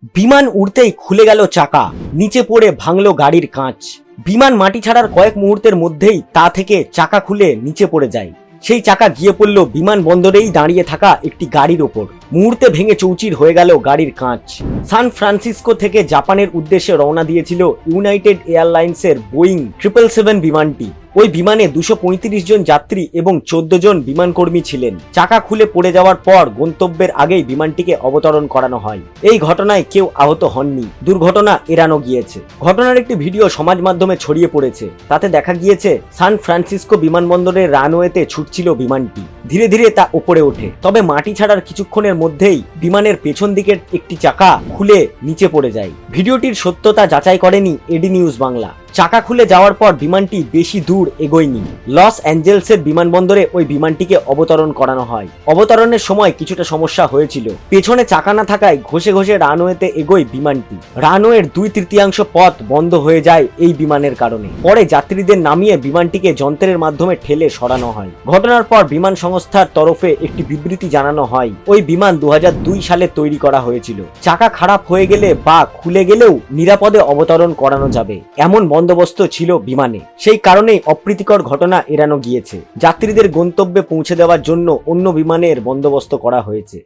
বিমান উড়তেই খুলে গেল চাকা, নিচে পড়ে ভাঙল গাড়ির কাঁচ। বিমান মাটি ছাড়ার কয়েক মুহূর্তের মধ্যেই তা থেকে চাকা খুলে নিচে পড়ে যায়। সেই চাকা গিয়ে পড়ল বিমানবন্দরেই দাঁড়িয়ে থাকা একটি গাড়ির ওপর। মুহূর্তে ভেঙে চৌচির হয়ে গেল গাড়ির কাঁচ। সান ফ্রান্সিসকো থেকে জাপানের উদ্দেশ্যে রওনা দিয়েছিল ইউনাইটেড এয়ারলাইন্সের বোয়িং 777 বিমানটি। ওই বিমানে 235 জন যাত্রী এবং 14 জন বিমানকর্মী ছিলেন। চাকা খুলে পড়ে যাওয়ার পর গন্তব্যের আগেই বিমানটিকে অবতরণ করানো হয়। এই ঘটনায় কেউ আহত হননি, দুর্ঘটনা এড়ানো গিয়েছে। ঘটনার একটি ভিডিও সমাজ মাধ্যমে ছড়িয়ে পড়েছে। তাতে দেখা গিয়েছে সান ফ্রান্সিসকো বিমানবন্দরের রানওয়েতে ছুটছিল বিমানটি। ধীরে ধীরে তা উপরে ওঠে, তবে মাটি ছাড়ার কিছুক্ষণের মধ্যেই বিমানের পেছন দিকের একটি চাকা খুলে নিচে পড়ে যায়। ভিডিওটির সত্যতা যাচাই করেনি এডি নিউজ বাংলা। চাকা খুলে যাওয়ার পর বিমানটি বেশি দূর এগোয়নি। লস অ্যাঞ্জেলসের বিমানবন্দরে ওই বিমানটিকে অবতরণ করানো হয়। অবতরণের সময় কিছুটা সমস্যা হয়েছিল। পেছনে চাকা না থাকায় ঘষে ঘষে রানওয়েতে এগোয় বিমানটি। রানওয়ের 2/3 পথ বন্ধ হয়ে যায় এই বিমানের কারণে। পরে যাত্রীদের নামিয়ে বিমানটিকে যন্ত্রের মাধ্যমে ঠেলে সরানো হয়। ঘটনার পর বিমান সংস্থার তরফে একটি বিবৃতি জানানো হয়, ওই বিমান 2002 সালে তৈরি করা হয়েছিল। চাকা খারাপ হয়ে গেলে বা খুলে গেলেও নিরাপদে অবতরণ করানো যাবে, এমন বন্দোবস্ত ছিল বিমানে। সেই কারণেই অপ্রীতিকর ঘটনা এড়ানো গিয়েছে। যাত্রীদের গন্তব্যে পৌঁছে দেওয়ার জন্য অন্য বিমানের বন্দোবস্ত করা হয়েছে।